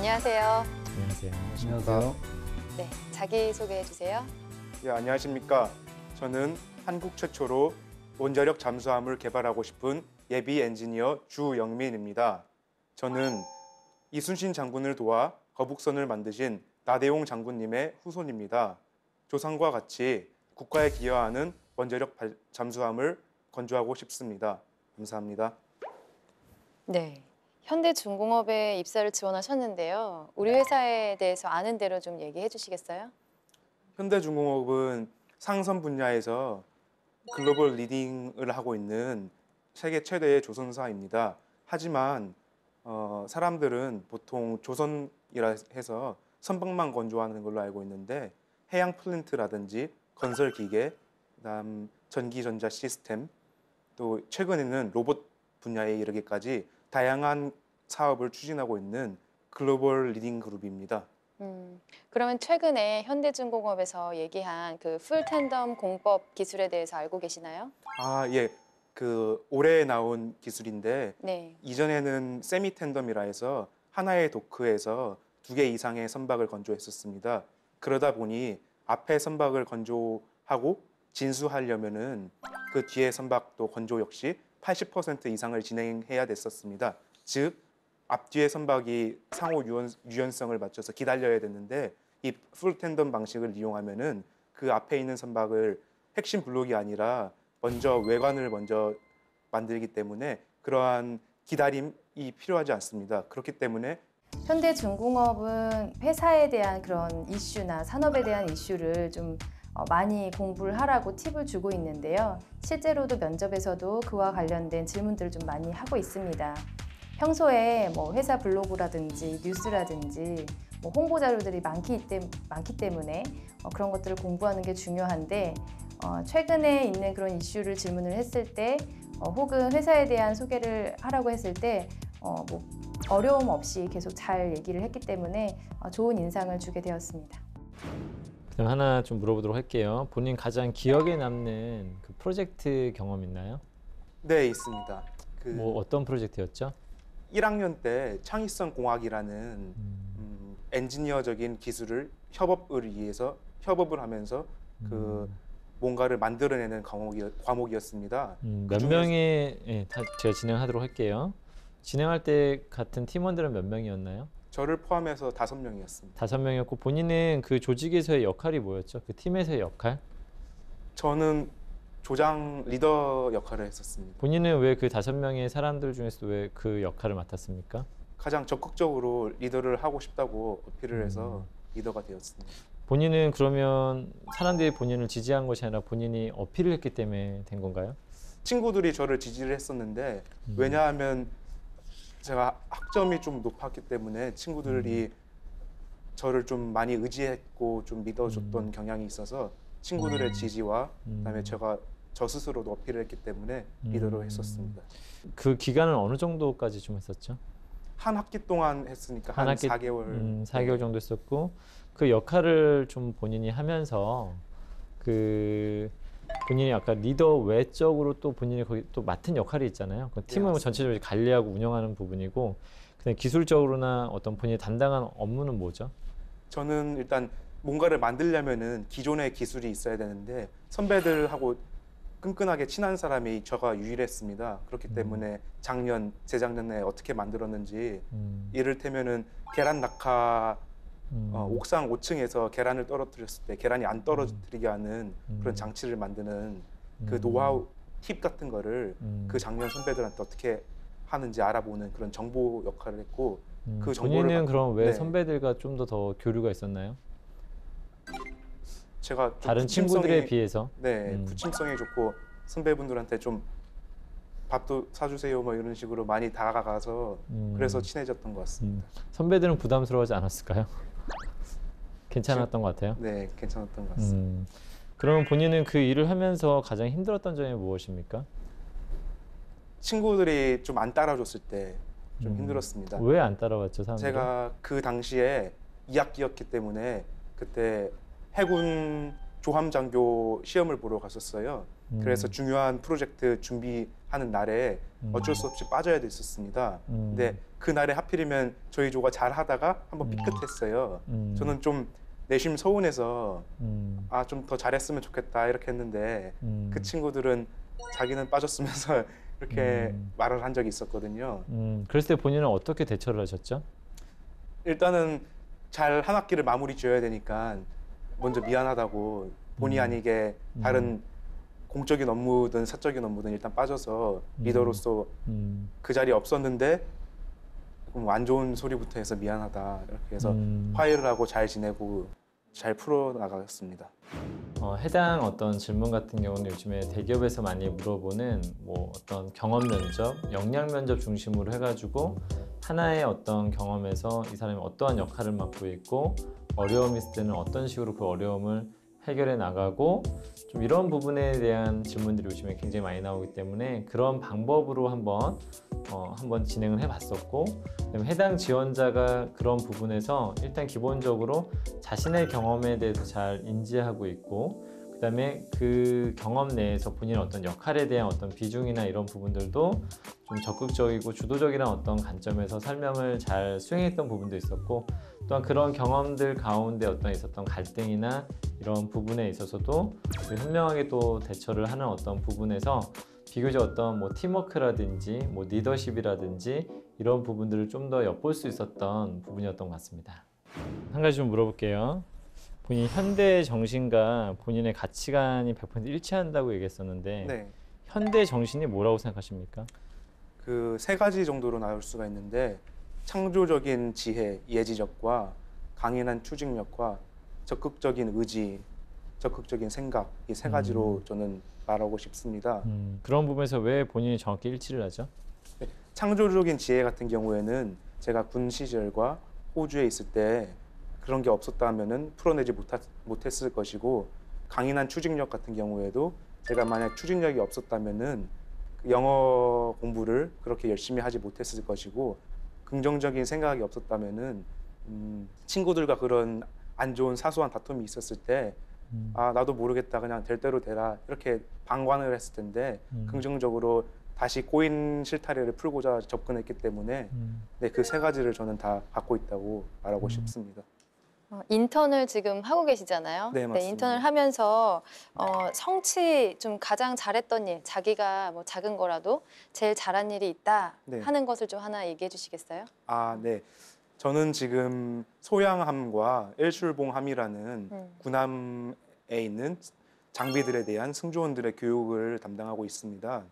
안녕하세요. 안녕하세요. 안녕하세요. 네, 자기 소개해 주세요. 예, 안녕하십니까. 저는 한국 최초로 원자력 잠수함을 개발하고 싶은 예비 엔지니어 주영민입니다. 저는 이순신 장군을 도와 거북선을 만드신 나대용 장군님의 후손입니다. 조상과 같이 국가에 기여하는 원자력 잠수함을 건조하고 싶습니다. 감사합니다. 네, 현대중공업에 입사를 지원하셨는데요. 우리 회사에 대해서 아는 대로 좀 얘기해 주시겠어요? 현대중공업은 상선 분야에서 글로벌 리딩을 하고 있는 세계 최대의 조선사입니다. 하지만 사람들은 보통 조선이라 해서 선박만 건조하는 걸로 알고 있는데 해양 플랜트라든지 건설 기계, 그다음 전기전자 시스템, 또 최근에는 로봇 분야에 이르기까지 다양한 사업을 추진하고 있는 글로벌 리딩 그룹입니다. 그러면 최근에 현대중공업에서 얘기한 그 풀텐덤 공법 기술에 대해서 알고 계시나요? 아, 예. 올해 나온 기술인데 네. 이전에는 세미 텐덤이라 해서 하나의 도크에서 2개 이상의 선박을 건조했었습니다. 그러다 보니 앞에 선박을 건조하고 진수하려면은 그 뒤에 선박도 건조 역시 80% 이상을 진행해야 됐었습니다. 즉 앞뒤의 선박이 상호 유연성을 맞춰서 기다려야 됐는데 이 풀텐덤 방식을 이용하면은 그 앞에 있는 선박을 핵심 블록이 아니라 외관을 먼저 만들기 때문에 그러한 기다림이 필요하지 않습니다. 그렇기 때문에 현대중공업은 회사에 대한 그런 이슈나 산업에 대한 이슈를 좀 많이 공부를 하라고 팁을 주고 있는데요. 실제로도 면접에서도 그와 관련된 질문들을 좀 많이 하고 있습니다. 평소에 뭐 회사 블로그라든지 뉴스라든지 뭐 홍보 자료들이 많기 때문에 그런 것들을 공부하는 게 중요한데 최근에 있는 그런 이슈를 질문을 했을 때 혹은 회사에 대한 소개를 하라고 했을 때 뭐 어려움 없이 계속 잘 얘기를 했기 때문에 좋은 인상을 주게 되었습니다. 그럼 하나 좀 물어보도록 할게요. 본인 가장 기억에 남는 그 프로젝트 경험 있나요? 네, 있습니다. 뭐 어떤 프로젝트였죠? 1학년 때 창의성 공학이라는 엔지니어적인 기술을 협업을 하면서 뭔가를 만들어내는 과목이었습니다. 몇 명이 제가 진행하도록 할게요. 진행할 때 같은 팀원들은 몇 명이었나요? 저를 포함해서 5명이었습니다. 5명이었고 본인은 그 조직에서의 역할이 뭐였죠? 그 팀에서의 역할? 저는 조장 리더 역할을 했었습니다. 본인은 왜 그 5명의 사람들 중에서 왜 그 역할을 맡았습니까? 가장 적극적으로 리더를 하고 싶다고 어필을 해서 리더가 되었습니다. 본인은 그러면 사람들이 본인을 지지한 것이 아니라 본인이 어필을 했기 때문에 된 건가요? 친구들이 저를 지지를 했었는데 왜냐하면 제가 학점이 좀 높았기 때문에 친구들이 저를 좀 많이 의지했고 좀 믿어줬던 경향이 있어서 친구들의 지지와 그다음에 저 스스로도 어필을 했기 때문에 리더로 했었습니다. 그 기간은 어느 정도까지 좀 했었죠? 한 학기 동안 했으니까 한 4개월. 4개월 정도 했었고 그 역할을 좀 본인이 하면서 그 본인이 아까 리더 외적으로 또 본인이 거기 또 맡은 역할이 있잖아요. 그 팀을 네, 전체적으로 관리하고 운영하는 부분이고 그다음에 기술적으로나 어떤 본인이 담당한 업무는 뭐죠? 저는 일단 뭔가를 만들려면은 기존의 기술이 있어야 되는데 선배들하고 끈끈하게 친한 사람이 저가 유일했습니다. 그렇기 때문에 재작년에 어떻게 만들었는지 이를테면은 계란 낙하 옥상 5층에서 계란을 떨어뜨렸을 때 계란이 안 떨어뜨리게 하는 그런 장치를 만드는 그 노하우 팁 같은 거를 그 작년 선배들한테 어떻게 하는지 알아보는 그런 정보 역할을 했고 그 정보를 본인은 그럼 왜 네. 선배들과 좀 더 교류가 있었나요? 제가 좀 다른 친구들에 비해서? 네, 부침성이 좋고 선배분들한테 좀 밥도 사주세요 뭐 이런 식으로 많이 다가가서 그래서 친해졌던 것 같습니다. 선배들은 부담스러워하지 않았을까요? 괜찮았던 것 같아요? 네, 괜찮았던 것 같습니다. 그러면 본인은 그 일을 하면서 가장 힘들었던 점이 무엇입니까? 친구들이 좀 안 따라줬을 때 좀 힘들었습니다. 왜 안 따라왔죠, 사람들이? 제가 그 당시에 2학기였기 때문에 그때 해군 조함장교 시험을 보러 갔었어요. 그래서 중요한 프로젝트 준비하는 날에 어쩔 수 없이 빠져야 됐었습니다. 근데 그 날에 하필이면 저희 조가 잘 하다가 한번 삐끗했어요. 저는 좀 내심 서운해서 아, 좀 더 잘했으면 좋겠다 이렇게 했는데 그 친구들은 자기는 빠졌으면서 이렇게 말을 한 적이 있었거든요. 그랬을 때 본인은 어떻게 대처를 하셨죠? 일단은 잘 한 학기를 마무리 지어야 되니까 먼저 미안하다고 본의 아니게 다른 공적인 업무든 사적인 업무든 일단 빠져서 리더로서 그 자리에 없었는데 조금 안 좋은 소리부터 해서 미안하다 이렇게 해서 화해를 하고 잘 지내고 잘 풀어나갔습니다. 해당 어떤 질문 같은 경우는 요즘에 대기업에서 많이 물어보는 뭐 어떤 경험 면접, 역량 면접 중심으로 해가지고 하나의 어떤 경험에서 이 사람이 어떠한 역할을 맡고 있고 어려움이 있을 때는 어떤 식으로 그 어려움을 해결해 나가고 좀 이런 부분에 대한 질문들이 요즘에 굉장히 많이 나오기 때문에 그런 방법으로 한번 진행을 해봤었고, 그다음에 해당 지원자가 그런 부분에서 일단 기본적으로 자신의 경험에 대해서 잘 인지하고 있고, 그다음에 그 경험 내에서 본인의 어떤 역할에 대한 어떤 비중이나 이런 부분들도 좀 적극적이고 주도적이라는 어떤 관점에서 설명을 잘 수행했던 부분도 있었고, 또한 그런 경험들 가운데 어떤 있었던 갈등이나 이런 부분에 있어서도 현명하게 또 대처를 하는 어떤 부분에서 비교적 어떤 뭐 팀워크라든지 뭐 리더십이라든지 이런 부분들을 좀 더 엿볼 수 있었던 부분이었던 것 같습니다. 한 가지 좀 물어볼게요. 본인 현대 정신과 본인의 가치관이 100% 일치한다고 얘기했었는데 네, 현대 정신이 뭐라고 생각하십니까? 그 세 가지 정도로 나올 수가 있는데 창조적인 지혜, 예지력과 강인한 추진력과 적극적인 의지, 적극적인 생각 이 세 가지로 저는 말하고 싶습니다. 그런 부분에서 왜 본인이 정확히 일치를 하죠? 네, 창조적인 지혜 같은 경우에는 제가 군 시절과 호주에 있을 때 그런 게 없었다면은 풀어내지 못했을 것이고, 강인한 추진력 같은 경우에도 제가 만약 추진력이 없었다면은 그 영어 공부를 그렇게 열심히 하지 못했을 것이고, 긍정적인 생각이 없었다면은 친구들과 그런 안 좋은 사소한 다툼이 있었을 때 아, 나도 모르겠다 그냥 될 대로 되라 이렇게 방관을 했을 텐데 긍정적으로 다시 꼬인 실타래를 풀고자 접근했기 때문에 네, 그 세 가지를 저는 다 갖고 있다고 말하고 싶습니다. 인턴을 지금 하고 계시잖아요. 네, 맞습니다. 인턴을 하면서 성취 좀 가장 잘했던 일, 자기가 뭐 작은 거라도 제일 잘한 일이 있다 네. 하는 것을 좀 하나 얘기해 주시겠어요? 아, 네. 저는 지금 소양함과 일출봉함이라는 군함에 있는 장비들에 대한 승조원들의 교육을 담당하고 있습니다.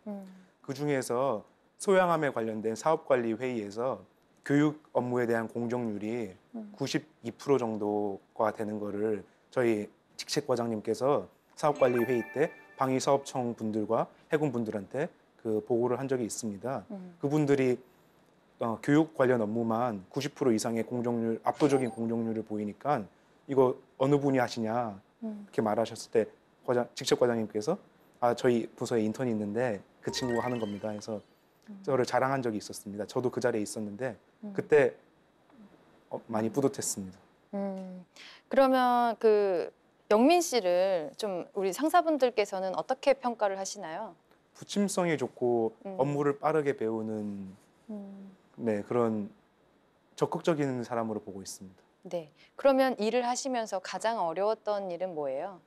그 중에서 소양함에 관련된 사업관리 회의에서 교육 업무에 대한 공정률이 92% 정도가 되는 거를 저희 직책과장님께서 사업관리 회의 때 방위사업청 분들과 해군 분들한테 그 보고를 한 적이 있습니다. 그분들이 교육 관련 업무만 90% 이상의 공정률, 압도적인 공정률을 보이니까 이거 어느 분이 하시냐 이렇게 말하셨을 때 직책과장님께서 아, 저희 부서에 인턴이 있는데 그 친구가 하는 겁니다 해서 저를 자랑한 적이 있었습니다. 저도 그 자리에 있었는데 그때 많이 뿌듯했습니다. 그러면 그 영민 씨를 좀 우리 상사분들께서는 어떻게 평가를 하시나요? 부침성이 좋고 업무를 빠르게 배우는 네, 그런 적극적인 사람으로 보고 있습니다. 네. 그러면 일을 하시면서 가장 어려웠던 일은 뭐예요?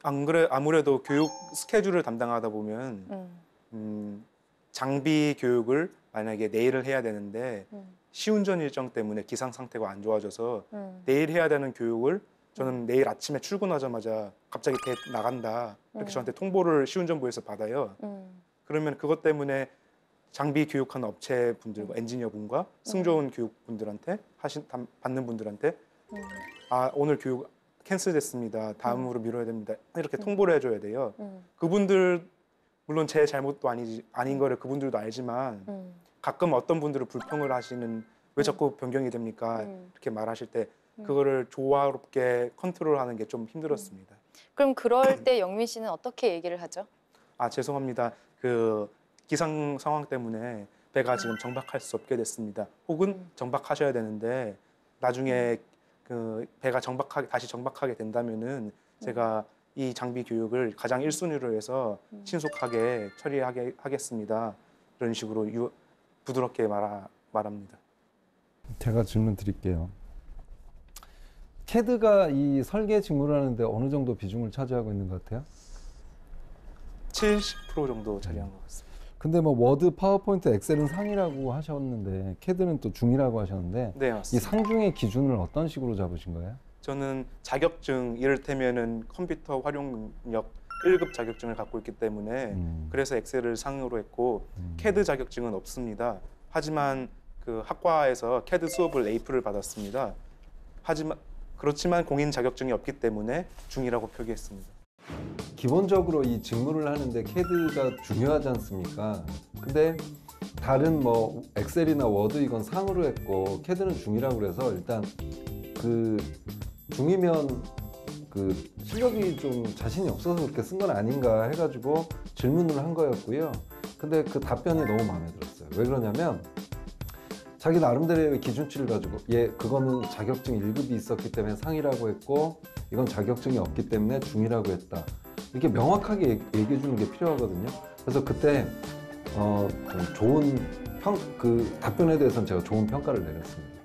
안 그래 아무래도 교육 스케줄을 담당하다 보면 장비 교육을 만약에 내일을 해야 되는데 시운전 일정 때문에 기상 상태가 안 좋아져서 내일 해야 되는 교육을 저는 내일 아침에 출근하자마자 갑자기 나간다 이렇게 저한테 통보를 시운전부에서 받아요. 그러면 그것 때문에 장비 교육하는 업체 분들과 엔지니어 분과 승조원 교육 분들한테 받는 분들한테 아, 오늘 교육 캔슬됐습니다. 다음으로 미뤄야 됩니다. 이렇게 통보를 해줘야 돼요. 그분들 물론 제 잘못도 아닌 거를 그분들도 알지만 가끔 어떤 분들은 불평을 하시는 왜 자꾸 변경이 됩니까? 이렇게 말하실 때 그거를 조화롭게 컨트롤하는 게 좀 힘들었습니다. 그럼 그럴 때 영민 씨는 어떻게 얘기를 하죠? 아, 죄송합니다. 그 기상 상황 때문에 배가 지금 정박할 수 없게 됐습니다. 혹은 정박하셔야 되는데 나중에 그 배가 다시 정박하게 된다면은 제가 이 장비 교육을 가장 1순위로 해서 신속하게 처리하겠습니다. 이런 식으로 부드럽게 말합니다. 제가 질문 드릴게요. CAD가 이 설계 직무를 하는데 어느 정도 비중을 차지하고 있는 것 같아요? 70% 정도 차지한 것 같습니다. 근데 뭐 워드, 파워포인트, 엑셀은 상이라고 하셨는데 CAD는 또 중이라고 하셨는데 네, 이 맞습니다. 상중의 기준을 어떤 식으로 잡으신 거예요? 저는 자격증, 이를테면은 컴퓨터 활용력 1급 자격증을 갖고 있기 때문에 그래서 엑셀을 상으로 했고 CAD 자격증은 없습니다. 하지만 그 학과에서 CAD 수업을 A표를 받았습니다. 그렇지만 공인 자격증이 없기 때문에 중이라고 표기했습니다. 기본적으로 이 직무를 하는데 CAD가 중요하지 않습니까? 근데 다른 뭐 엑셀이나 워드 이건 상으로 했고 CAD는 중이라고 그래서 일단 그 중이면 그 실력이 좀 자신이 없어서 그렇게 쓴 건 아닌가 해가지고 질문을 한 거였고요. 근데 그 답변이 너무 마음에 들었어요. 왜 그러냐면 자기 나름대로의 기준치를 가지고 그거는 자격증 1급이 있었기 때문에 상이라고 했고 이건 자격증이 없기 때문에 중이라고 했다. 이렇게 명확하게 얘기해 주는 게 필요하거든요. 그래서 그때 좋은 그 답변에 대해서는 제가 좋은 평가를 내렸습니다.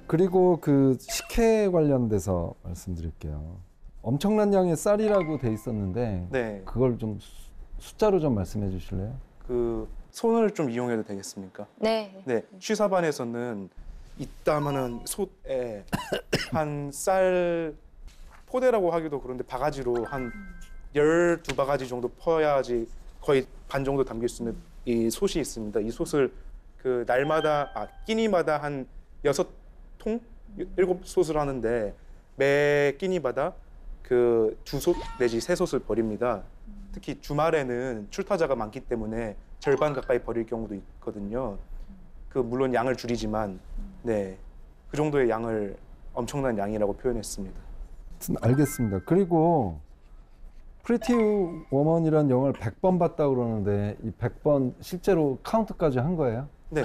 그리고 그 식혜 관련돼서 말씀드릴게요. 엄청난 양의 쌀이라고 돼 있었는데 네, 그걸 좀 숫자로 좀 말씀해 주실래요? 그 손을 좀 이용해도 되겠습니까? 네. 네, 취사반에서는 이따만한 솥에 한 쌀 포대라고 하기도 그런데 바가지로 한 12바가지 정도 퍼야지 거의 반 정도 담길 수 있는 이 솥이 있습니다. 이 솥을 그 날마다 끼니마다 한 6통, 7솥을 하는데 매 끼니마다 그 2솥 내지 3솥을 버립니다. 특히 주말에는 출타자가 많기 때문에 절반 가까이 버릴 경우도 있거든요. 그 물론 양을 줄이지만 네, 그 정도의 양을 엄청난 양이라고 표현했습니다. 알겠습니다. 그리고 프리티 워먼이라는 영화를 100번 봤다고 그러는데 이 100번 실제로 카운트까지 한 거예요? 네,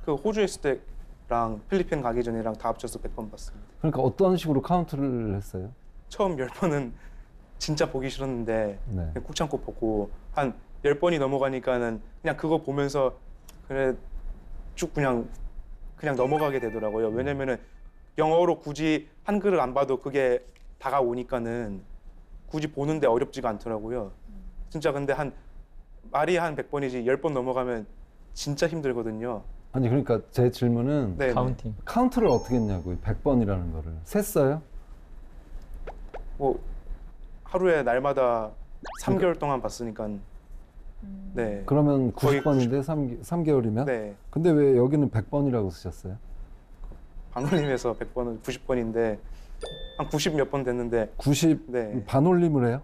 그 호주에 있을 때랑 필리핀 가기 전이랑 다 합쳐서 100번 봤습니다. 그러니까 어떤 식으로 카운트를 했어요? 처음 10번은 진짜 보기 싫었는데 네. 꾹 참고 보고 한 10번이 넘어가니까는 그냥 그거 보면서 그래 쭉 그냥 넘어가게 되더라고요. 왜냐면은 영어로 굳이 한글을 안 봐도 그게 다가오니까는 굳이 보는데 어렵지가 않더라고요. 진짜 근데 말이 한 100번이지 10번 넘어가면 진짜 힘들거든요. 아니 그러니까 제 질문은 네, 카운팅. 카운트를 어떻게 했냐고요. 100번이라는 거를 셌어요? 뭐 하루에 날마다 3개월 동안 봤으니까 네. 그러면 거의 90번인데 3개월이면? 네. 근데 왜 여기는 100번이라고 쓰셨어요? 반올림에서 100번은 90번인데 한 90 몇 번 됐는데 90 네. 반올림을 해요?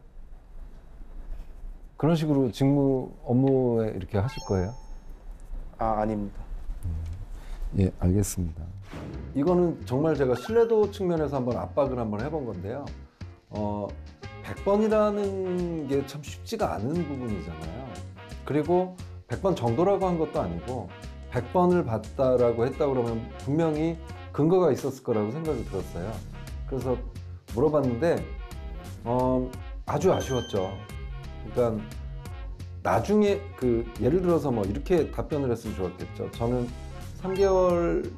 그런 식으로 직무 업무에 이렇게 하실 거예요? 아닙니다. 예, 알겠습니다. 이거는 정말 제가 신뢰도 측면에서 한번 압박을 한번 해본 건데요. 100번이라는 게 참 쉽지가 않은 부분이잖아요. 그리고 100번 정도라고 한 것도 아니고 100번을 봤다라고 했다 그러면 분명히 근거가 있었을 거라고 생각이 들었어요. 그래서 물어봤는데 아주 아쉬웠죠. 그러니까 나중에 예를 들어서 뭐 이렇게 답변을 했으면 좋았겠죠. 저는 3개월을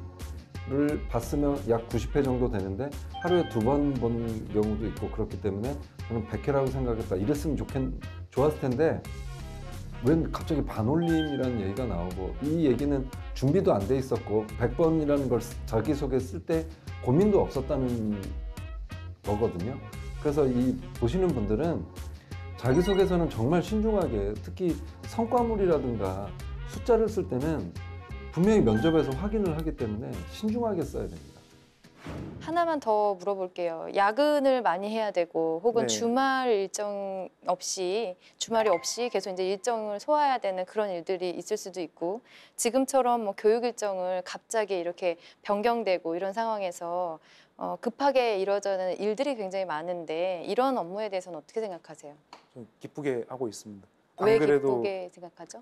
봤으면 약 90회 정도 되는데 하루에 2번 본 경우도 있고 그렇기 때문에 저는 100회라고 생각했다. 이랬으면 좋았을 텐데 왜 갑자기 반올림이라는 얘기가 나오고 이 얘기는 준비도 안 돼 있었고 100번이라는 걸 자기소개 쓸 때 고민도 없었다는 거거든요. 그래서 이 보시는 분들은 자기소개서는 정말 신중하게 특히 성과물이라든가 숫자를 쓸 때는 분명히 면접에서 확인을 하기 때문에 신중하게 써야 됩니다. 하나만 더 물어볼게요. 야근을 많이 해야 되고 혹은 네. 주말이 없이 계속 이제 일정을 소화해야 되는 그런 일들이 있을 수도 있고 지금처럼 뭐 교육 일정을 갑자기 이렇게 변경되고 이런 상황에서 급하게 이루어지는 일들이 굉장히 많은데 이런 업무에 대해서는 어떻게 생각하세요? 좀 기쁘게 하고 있습니다. 안 왜 그래도 기쁘게 생각하죠?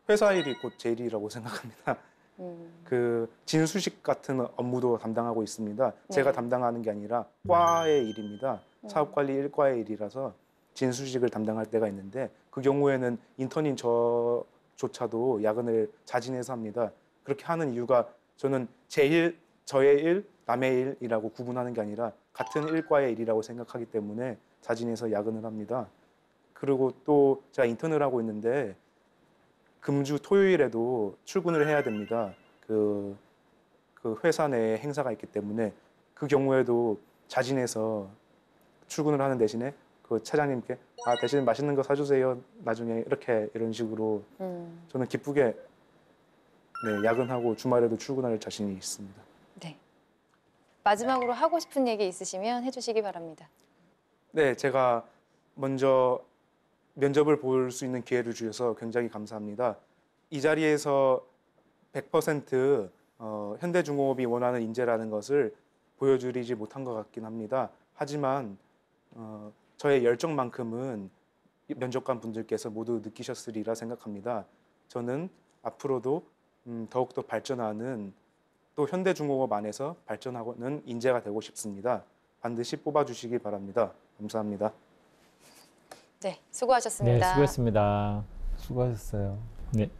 회사 일이 곧 제 일이라고 생각합니다. 음. 그 진수식 같은 업무도 담당하고 있습니다. 네. 제가 담당하는 게 아니라 과의 일입니다. 사업관리 1과의 일이라서 진수직을 담당할 때가 있는데 그 경우에는 인턴인 저조차도 야근을 자진해서 합니다. 그렇게 하는 이유가 저는 저의 일, 남의 일이라고 구분하는 게 아니라 같은 1과의 일이라고 생각하기 때문에 자진해서 야근을 합니다. 그리고 또 제가 인턴을 하고 있는데 금주 토요일에도 출근을 해야 됩니다. 그 회사 내에 행사가 있기 때문에 그 경우에도 자진해서 출근을 하는 대신에 그 차장님께 대신 맛있는 거 사주세요. 나중에 이런 식으로 저는 기쁘게 야근하고 주말에도 출근할 자신이 있습니다. 네. 마지막으로 하고 싶은 얘기 있으시면 해주시기 바랍니다. 네, 제가 먼저 면접을 볼 수 있는 기회를 주셔서 굉장히 감사합니다. 이 자리에서 100% 현대중공업이 원하는 인재라는 것을 보여드리지 못한 것 같긴 합니다. 하지만 저의 열정만큼은 면접관 분들께서 모두 느끼셨으리라 생각합니다. 저는 앞으로도 더욱더 발전하는 또 현대중공업 안에서 발전하는 인재가 되고 싶습니다. 반드시 뽑아주시기 바랍니다. 감사합니다. 네, 수고하셨습니다. 네, 수고했습니다. 수고하셨어요. 네.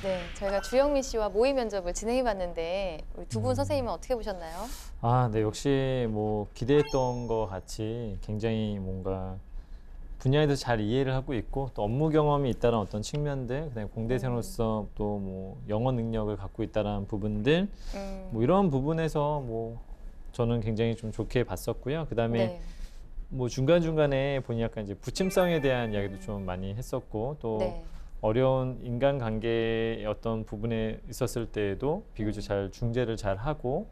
네, 저희가 주영민 씨와 모의 면접을 진행해봤는데 우리 두 분 선생님은 어떻게 보셨나요? 네, 역시 뭐 기대했던 것 같이 굉장히 뭔가 분야에 대해서 잘 이해를 하고 있고 또 업무 경험이 있다는 어떤 측면들, 그다음에 공대생으로서 또 뭐 영어 능력을 갖고 있다는 부분들, 뭐 이런 부분에서 뭐 저는 굉장히 좀 좋게 봤었고요. 그다음에 네. 뭐 중간중간에 보니 약간 이제 부침성에 대한 이야기도 좀 많이 했었고 또 네. 어려운 인간관계의 어떤 부분에 있었을 때에도 비교적 잘 중재를 잘 하고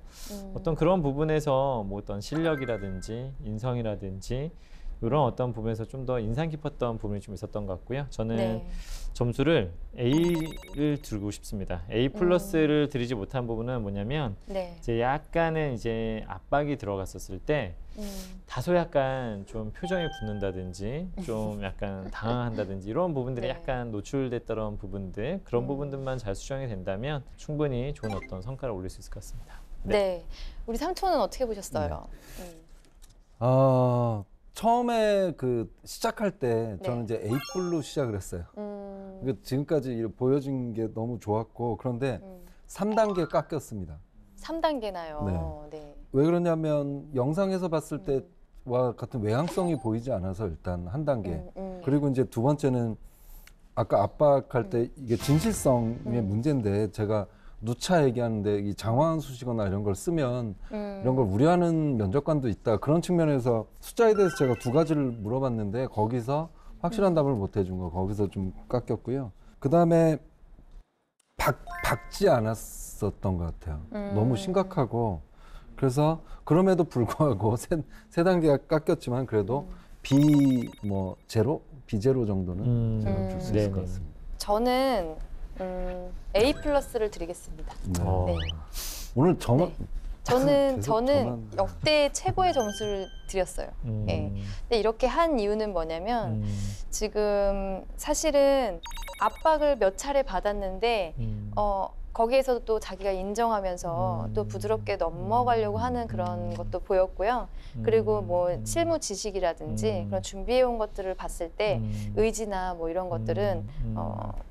어떤 그런 부분에서 뭐 어떤 실력이라든지 인성이라든지 이런 어떤 부분에서 좀 더 인상 깊었던 부분이 좀 있었던 것 같고요. 저는 네. 점수를 A를 드리고 싶습니다. A 플러스를 드리지 못한 부분은 뭐냐면 네. 이제 약간은 이제 압박이 들어갔었을 때 다소 약간 좀 표정이 굳는다든지 좀 약간 당황한다든지 이런 부분들이 네. 약간 노출됐던 부분들 그런 부분들만 잘 수정이 된다면 충분히 좋은 어떤 성과를 올릴 수 있을 것 같습니다. 네. 우리 삼촌은 어떻게 보셨어요? 처음에 그 시작할 때 저는 네. 이제 A뿔로 시작을 했어요. 지금까지 보여준 게 너무 좋았고 그런데 3단계 깎였습니다. 3단계나요? 네. 왜 그러냐면 영상에서 봤을 때와 같은 외향성이 보이지 않아서 일단 한 단계. 그리고 이제 두 번째는 아까 압박할 때 이게 진실성의 문제인데 제가 누차 얘기하는데 이 장황한 수식어나 이런 걸 쓰면 이런 걸 우려하는 면접관도 있다. 그런 측면에서 숫자에 대해서 제가 두 가지를 물어봤는데 거기서 확실한 답을 못 해준 거 거기서 좀 깎였고요. 그다음에 박지 않았었던 것 같아요. 너무 심각하고 그래서 그럼에도 불구하고 세 단계가 깎였지만 그래도 비제로 정도는 제가 줄 수 있을 것 같습니다. 저는 A 플러스를 드리겠습니다. 네. 네. 오늘 저만 저는 계속 저만. 역대 최고의 점수를 드렸어요. 네. 근데 이렇게 한 이유는 뭐냐면 지금 사실은 압박을 몇 차례 받았는데 거기에서도 또 자기가 인정하면서 또 부드럽게 넘어가려고 하는 그런 것도 보였고요. 그리고 뭐 실무 지식이라든지 그런 준비해온 것들을 봤을 때 의지나 뭐 이런 것들은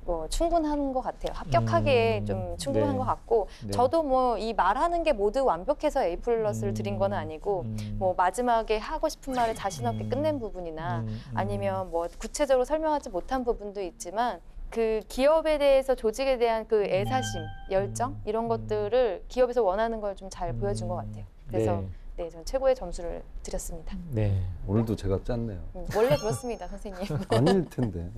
뭐 충분한 것 같아요. 합격하기에 좀 충분한 네. 것 같고 네. 저도 뭐 이 말하는 게 모두 완벽해서 A 플러스를 드린 건 아니고 뭐 마지막에 하고 싶은 말을 자신 없게 끝낸 부분이나 아니면 뭐 구체적으로 설명하지 못한 부분도 있지만 그 기업에 대해서 조직에 대한 그 애사심, 열정 이런 것들을 기업에서 원하는 걸 좀 잘 보여준 것 같아요. 그래서 네, 전 최고의 점수를 드렸습니다. 네. 오늘도 제가 짰네요. 원래 그렇습니다, 선생님. 아닐 텐데.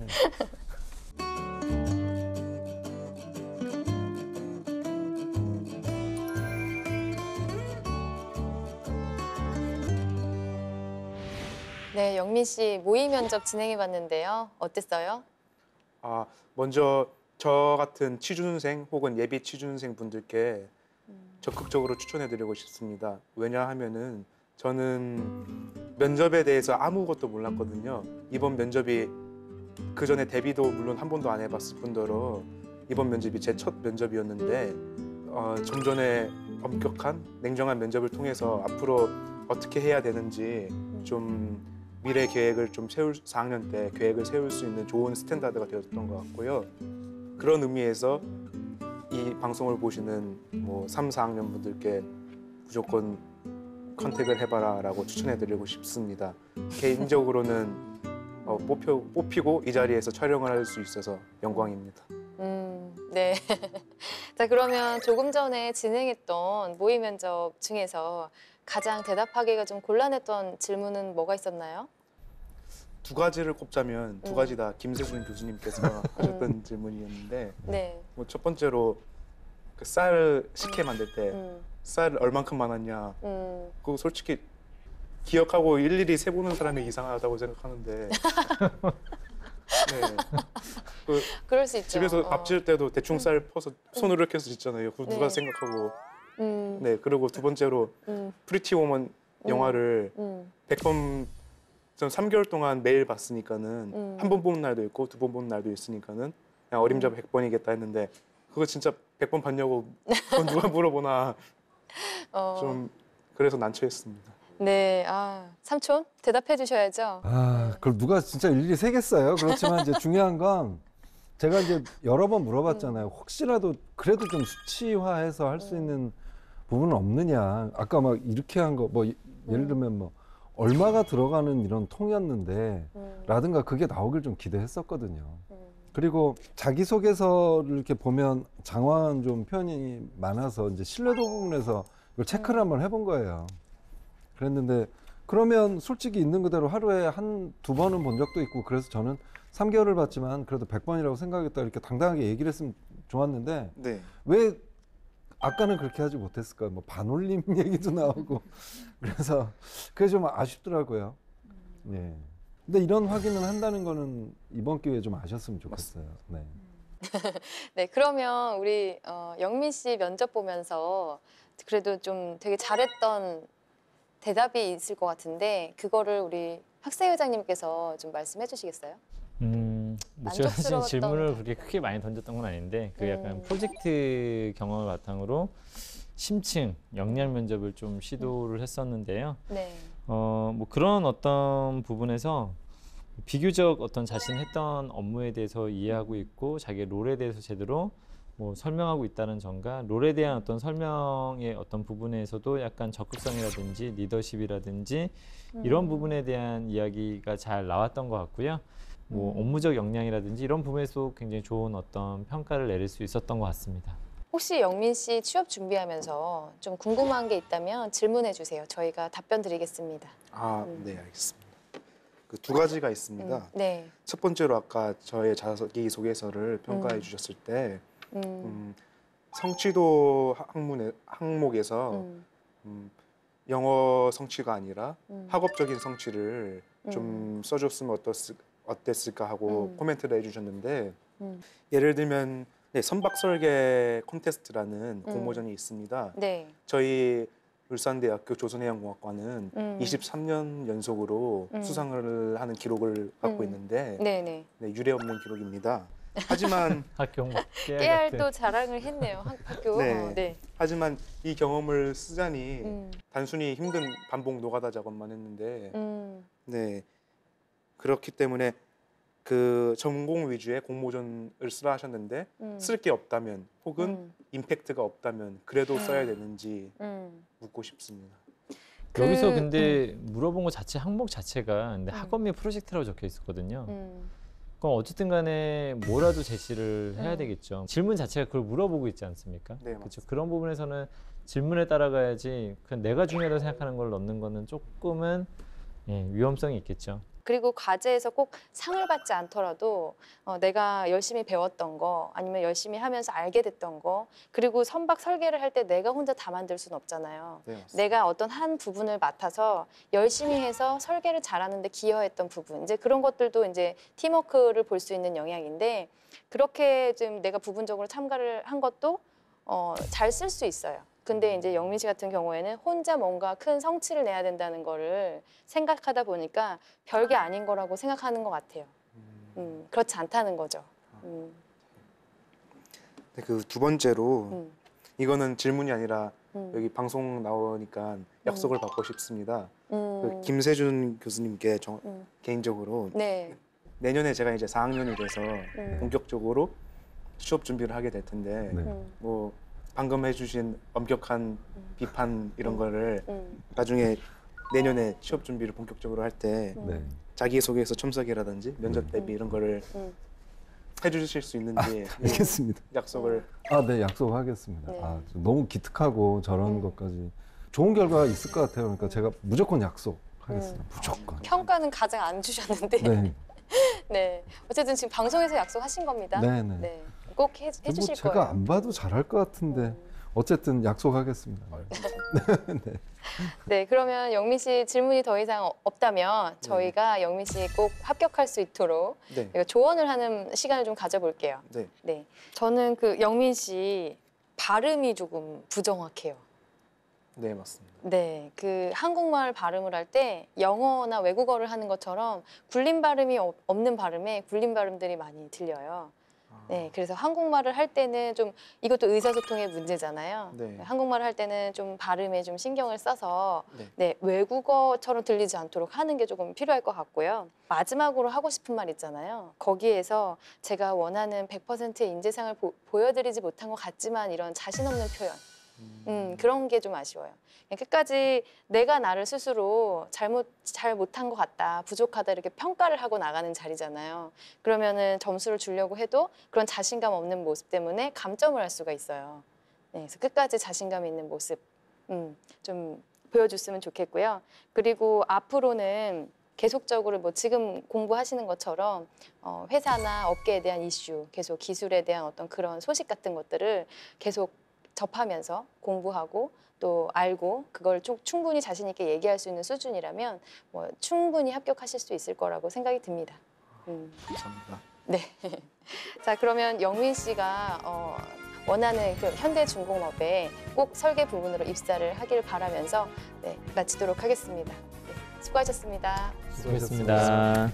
네, 영민 씨 모의 면접 진행해봤는데요. 어땠어요? 먼저 저 같은 취준생 혹은 예비 취준생 분들께 적극적으로 추천해드리고 싶습니다. 왜냐하면은 저는 면접에 대해서 아무것도 몰랐거든요. 이번 면접이 그 전에 대비도 물론 한 번도 안 해봤을 뿐더러 이번 면접이 제 첫 면접이었는데 좀 전에 엄격한 냉정한 면접을 통해서 앞으로 어떻게 해야 되는지 좀 미래 계획을 좀 세울 4학년 때 계획을 세울 수 있는 좋은 스탠다드가 되었던 것 같고요. 그런 의미에서 이 방송을 보시는 뭐 3, 4학년 분들께 무조건 컨택을 해봐라라고 추천해드리고 싶습니다. 개인적으로는 뽑히고 이 자리에서 촬영을 할 수 있어서 영광입니다. 네. 자, 그러면 조금 전에 진행했던 모의 면접 중에서 가장 대답하기가 좀 곤란했던 질문은 뭐가 있었나요? 두 가지를 꼽자면 두 가지 다 김세준 교수님께서 하셨던 질문이었는데 네. 뭐 첫 번째로 그 쌀 식혜 만들 때 음, 쌀 얼만큼 많았냐 음, 그거 솔직히 기억하고 일일이 세보는 사람이 이상하다고 생각하는데 네. 그럴 수 있죠. 집에서 밥 지을 때도 대충 쌀 퍼서 손으로 이렇게 해서 짓잖아요. 그거 누가 네. 생각하고 음, 네 그리고 두 번째로 프리티 워먼 영화를 100번 전 3개월 동안 매일 봤으니까는 한 번 보는 날도 있고 두 번 보는 날도 있으니까는 그냥 어림잡아 100번이겠다 했는데 그거 진짜 100번 봤냐고 그건 누가 물어보나 좀 그래서 난처했습니다. 네, 삼촌 대답해 주셔야죠. 그걸 누가 진짜 일일이 세겠어요. 그렇지만 이제 중요한 건 제가 이제 여러 번 물어봤잖아요. 혹시라도 그래도 좀 수치화해서 할 수 있는 부분은 없느냐. 아까 막 이렇게 한 거 뭐 예를 들면 뭐 얼마가 들어가는 이런 통이었는데 라든가 그게 나오길 좀 기대했었거든요. 그리고 자기소개서를 이렇게 보면 장황한 좀 표현이 많아서 이제 신뢰도 부분에서 이걸 체크를 한번 해본 거예요. 그랬는데 그러면 솔직히 있는 그대로 하루에 두 번은 본 적도 있고 그래서 저는 3개월을 봤지만 그래도 100번이라고 생각했다 이렇게 당당하게 얘기를 했으면 좋았는데 네. 왜 아까는 그렇게 하지 못했을까요? 뭐 반올림 얘기도 나오고 그래서 그게 좀 아쉽더라고요. 네. 근데 이런 확인을 한다는 거는 이번 기회에 좀 아셨으면 좋겠어요. 네. 네, 그러면 우리 영민 씨 면접 보면서 그래도 좀 되게 잘했던 대답이 있을 것 같은데 그거를 우리 학생회장님께서 좀 말씀해 주시겠어요? 뭐 제가 사실 만족스러웠던- 질문을 그렇게 크게 많이 던졌던 건 아닌데 그 약간 프로젝트 경험을 바탕으로 심층 역량 면접을 좀 시도를 했었는데요. 네. 뭐 그런 어떤 부분에서 비교적 어떤 자신 했던 업무에 대해서 이해하고 있고 자기의 롤에 대해서 제대로 뭐 설명하고 있다는 점과 롤에 대한 어떤 설명의 어떤 부분에서도 약간 적극성이라든지 리더십이라든지 이런 부분에 대한 이야기가 잘 나왔던 것 같고요. 뭐 업무적 역량이라든지 이런 부분에서 굉장히 좋은 어떤 평가를 내릴 수 있었던 것 같습니다. 혹시 영민 씨 취업 준비하면서 좀 궁금한 게 있다면 질문해 주세요. 저희가 답변 드리겠습니다. 네 알겠습니다. 그 두 가지가 있습니다. 네. 첫 번째로 아까 저의 자기소개서를 평가해 주셨을 때 성취도 항목에서 영어 성취가 아니라 학업적인 성취를 좀 써줬으면 어땠을까 하고 코멘트를 해주셨는데 예를 들면 선박 설계 콘테스트라는 공모전이 있습니다. 네. 저희 울산대학교 조선해양공학과는 23년 연속으로 수상을 하는 기록을 갖고 있는데 네네. 네, 유례 없는 기록입니다. 하지만 학교 뭐 깨알 또 자랑을 했네요. 학교. 네. 네. 하지만 이 경험을 쓰자니 단순히 힘든 반복 노가다 작업만 했는데 네 그렇기 때문에 그 전공 위주의 공모전을 쓰라 하셨는데 쓸 게 없다면 혹은 임팩트가 없다면 그래도 써야 되는지 묻고 싶습니다. 여기서 근데 물어본 것 자체 항목 자체가 근데 학업 및 프로젝트라고 적혀 있었거든요. 그럼 어쨌든 간에 뭐라도 제시를 해야 되겠죠. 질문 자체가 그걸 물어보고 있지 않습니까? 네, 그렇죠. 그런 부분에서는 질문에 따라가야지 그냥 내가 중요하다고 생각하는 걸 넣는 거는 조금은 위험성이 있겠죠. 그리고 과제에서 꼭 상을 받지 않더라도 내가 열심히 배웠던 거 아니면 열심히 하면서 알게 됐던 거 그리고 선박 설계를 할 때 내가 혼자 다 만들 수는 없잖아요. 네, 맞습니다. 내가 어떤 한 부분을 맡아서 열심히 해서 설계를 잘하는데 기여했던 부분 이제 그런 것들도 이제 팀워크를 볼 수 있는 영역인데 그렇게 좀 내가 부분적으로 참가를 한 것도 잘 쓸 수 있어요. 근데 이제 영민 씨 같은 경우에는 혼자 뭔가 큰 성취를 내야 된다는 거를 생각하다 보니까 별게 아닌 거라고 생각하는 것 같아요. 그렇지 않다는 거죠. 네, 그 두 번째로 이거는 질문이 아니라 여기 방송 나오니까 약속을 받고 싶습니다. 그 음. 김세준 교수님께 개인적으로 네. 내년에 제가 이제 4학년이 돼서 음. 본격적으로 취업 준비를 하게 될 텐데 네. 뭐 방금 해주신 엄격한 비판 이런 거를 나중에 내년에 취업 준비를 본격적으로 할 때 네. 자기소개서 첨삭이라든지 면접 대비 이런 거를 해주실 수 있는지 알겠습니다. 약속을 네, 약속하겠습니다. 네. 너무 기특하고 저런 것까지 좋은 결과가 있을 것 같아요. 그러니까 제가 무조건 약속하겠습니다. 무조건. 평가는 가장 안 주셨는데. 네. 네. 어쨌든 지금 방송에서 약속하신 겁니다. 네, 네. 네. 꼭 해주실 제가 거예요. 안 봐도 잘할 것 같은데 어쨌든 약속하겠습니다. 네, 그러면 영민 씨 질문이 더 이상 없다면 저희가 영민 씨 꼭 합격할 수 있도록 네. 이거 조언을 하는 시간을 좀 가져볼게요. 네. 네, 저는 그 영민 씨 발음이 조금 부정확해요. 네, 맞습니다. 네, 그 한국말 발음을 할 때 영어나 외국어를 하는 것처럼 굴림 발음이 없는 발음에 굴림 발음들이 많이 들려요. 네, 그래서 한국말을 할 때는 좀 이것도 의사소통의 문제잖아요. 네. 한국말을 할 때는 좀 발음에 좀 신경을 써서 네. 네, 외국어처럼 들리지 않도록 하는 게 조금 필요할 것 같고요. 마지막으로 하고 싶은 말 있잖아요. 거기에서 제가 원하는 100%의 인재상을 보여드리지 못한 것 같지만 이런 자신 없는 표현, 그런 게 좀 아쉬워요. 끝까지 내가 나를 스스로 잘 못한 것 같다, 부족하다 이렇게 평가를 하고 나가는 자리잖아요. 그러면은 점수를 주려고 해도 그런 자신감 없는 모습 때문에 감점을 할 수가 있어요. 네, 그래서 끝까지 자신감 있는 모습 좀 보여줬으면 좋겠고요. 그리고 앞으로는 계속적으로 뭐 지금 공부하시는 것처럼 회사나 업계에 대한 이슈, 계속 기술에 대한 어떤 그런 소식 같은 것들을 계속 접하면서 공부하고 또 알고 그걸 충분히 자신 있게 얘기할 수 있는 수준이라면 뭐 충분히 합격하실 수 있을 거라고 생각이 듭니다. 감사합니다. 네. 자, 그러면 영민 씨가 원하는 그 현대중공업에 꼭 설계 부문으로 입사를 하기를 바라면서 네, 마치도록 하겠습니다. 네, 수고하셨습니다. 수고했습니다.